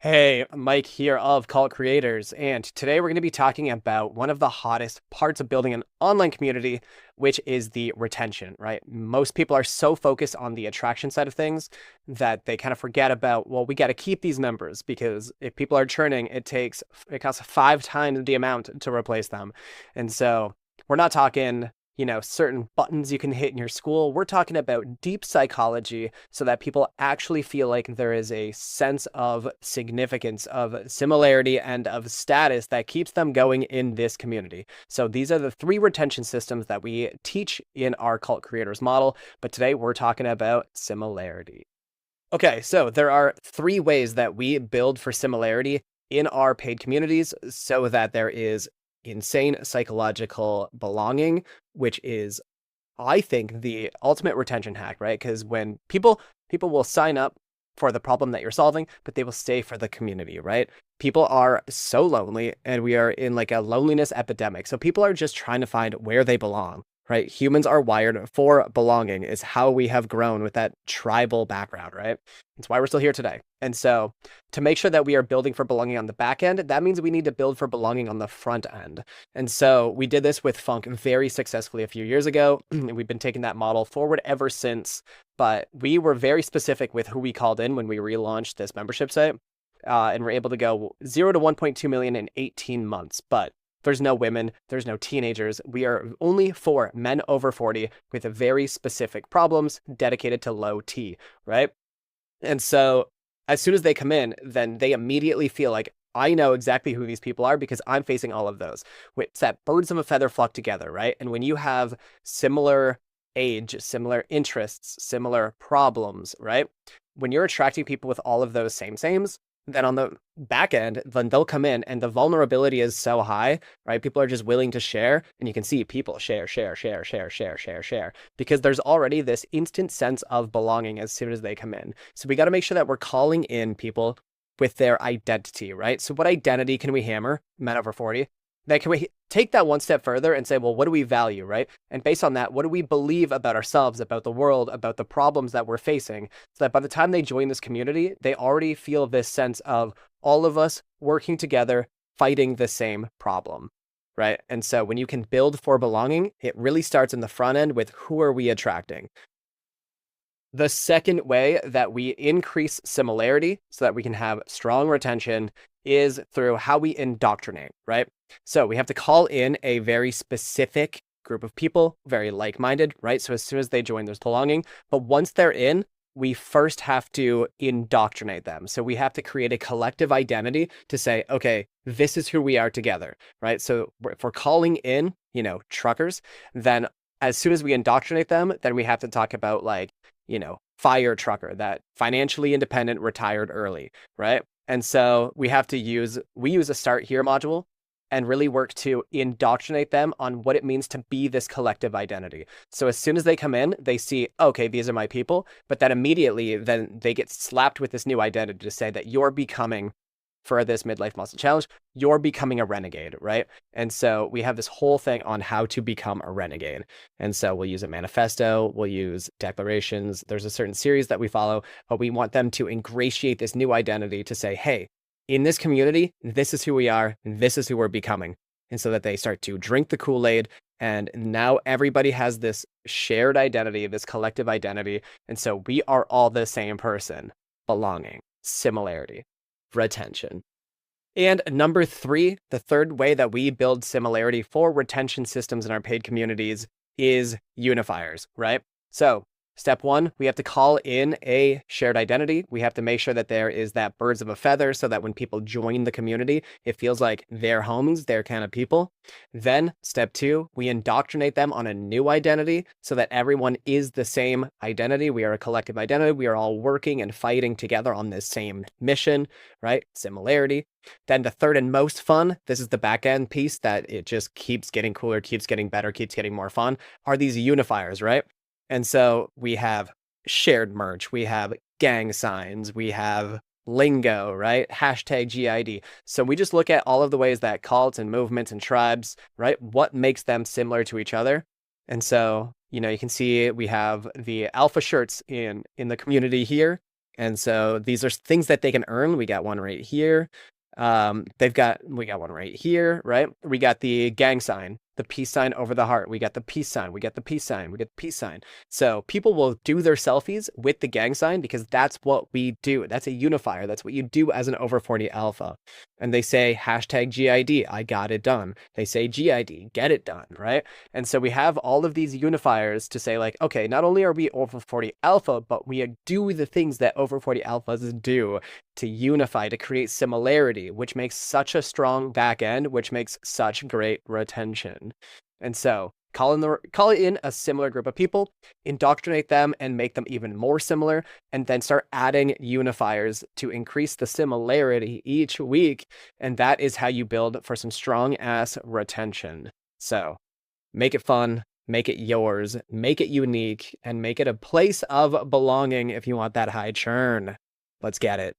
Hey, Mike here of Cult Creators, and today we're going to be talking about one of the hottest parts of building an online community, which is the retention, right? Most people are so focused on the attraction side of things that they kind of forget about, well, we got to keep these members because if people are churning, it costs 5 times the amount to replace them. And so we're not talking certain buttons you can hit in your school. We're talking about deep psychology so that people actually feel like there is a sense of significance, of similarity, and of status that keeps them going in this community. So these are the 3 retention systems that we teach in our Cult Creators model. But today we're talking about similarity. Okay, so there are 3 ways that we build for similarity in our paid communities so that there is insane psychological belonging, which is, I think, the ultimate retention hack, right? Because when people will sign up for the problem that you're solving, but they will stay for the community, right? People are so lonely, and we are in like a loneliness epidemic. So people are just trying to find where they belong, right? Humans are wired for belonging. Is how we have grown with that tribal background, right? It's why we're still here today. And so to make sure that we are building for belonging on the back end, that means we need to build for belonging on the front end. And so we did this with Funk very successfully a few years ago. We've been taking that model forward ever since, but we were very specific with who we called in when we relaunched this membership site. And we're able to go 0 to 1.2 million in 18 months. But there's no women, there's no teenagers. We are only for men over 40 with very specific problems dedicated to low T, right? And so as soon as they come in, then they immediately feel like, I know exactly who these people are because I'm facing all of those. It's that birds of a feather flock together, right? And when you have similar age, similar interests, similar problems, right? When you're attracting people with all of those sames, then on the back end, then they'll come in and the vulnerability is so high, right? People are just willing to share, and you can see people share, because there's already this instant sense of belonging as soon as they come in. So we got to make sure that we're calling in people with their identity, right? So what identity can we hammer? Men over 40. Then can we take that one step further and say, well, what do we value, right? And based on that, what do we believe about ourselves, about the world, about the problems that we're facing, so that by the time they join this community, they already feel this sense of all of us working together, fighting the same problem, right? And so when you can build for belonging, it really starts in the front end with who are we attracting? The second way that we increase similarity so that we can have strong retention is through how we indoctrinate, right? So we have to call in a very specific group of people, very like-minded, right? So as soon as they join, there's belonging. But once they're in, we first have to indoctrinate them. So we have to create a collective identity to say, okay, this is who we are together, right? So if we're calling in, truckers, then as soon as we indoctrinate them, then we have to talk about fire trucker, that financially independent, retired early, right? And so we use a start here module and really work to indoctrinate them on what it means to be this collective identity. So as soon as they come in, they see, okay, these are my people, but then immediately then they get slapped with this new identity to say that you're becoming, for this midlife muscle challenge, you're becoming a renegade, right? And so we have this whole thing on how to become a renegade. And so we'll use a manifesto, we'll use declarations. There's a certain series that we follow, but we want them to ingratiate this new identity to say, hey, in this community, this is who we are, and this is who we're becoming. And so that they start to drink the Kool-Aid, and now everybody has this shared identity, this collective identity. And so we are all the same person, belonging, similarity, retention. And number 3, the third way that we build similarity for retention systems in our paid communities is unifiers, right? So step 1, we have to call in a shared identity. We have to make sure that there is that birds of a feather so that when people join the community, it feels like their homes, their kind of people. Then step 2, we indoctrinate them on a new identity so that everyone is the same identity. We are a collective identity. We are all working and fighting together on this same mission, right? Similarity. Then the third and most fun, this is the back end piece that it just keeps getting cooler, keeps getting better, keeps getting more fun, are these unifiers, right? And so we have shared merch, we have gang signs, we have lingo, right? Hashtag GID. So we just look at all of the ways that cults and movements and tribes, right? What makes them similar to each other? And so, you can see we have the alpha shirts in the community here. And so these are things that they can earn. We got one right here. We got one right here, right? We got the gang sign, the peace sign over the heart. We got the peace sign. We got the peace sign. We get the peace sign. So people will do their selfies with the gang sign because that's what we do. That's a unifier. That's what you do as an over 40 alpha. And they say hashtag GID, I got it done. They say GID, get it done, right? And so we have all of these unifiers to say like, okay, not only are we over 40 alpha, but we do the things that over 40 alphas do to unify, to create similarity, which makes such a strong back end, which makes such great retention. And so call in a similar group of people, indoctrinate them and make them even more similar, and then start adding unifiers to increase the similarity each week. And that is how you build for some strong ass retention. So make it fun, make it yours, make it unique, and make it a place of belonging if you want that high churn. Let's get it.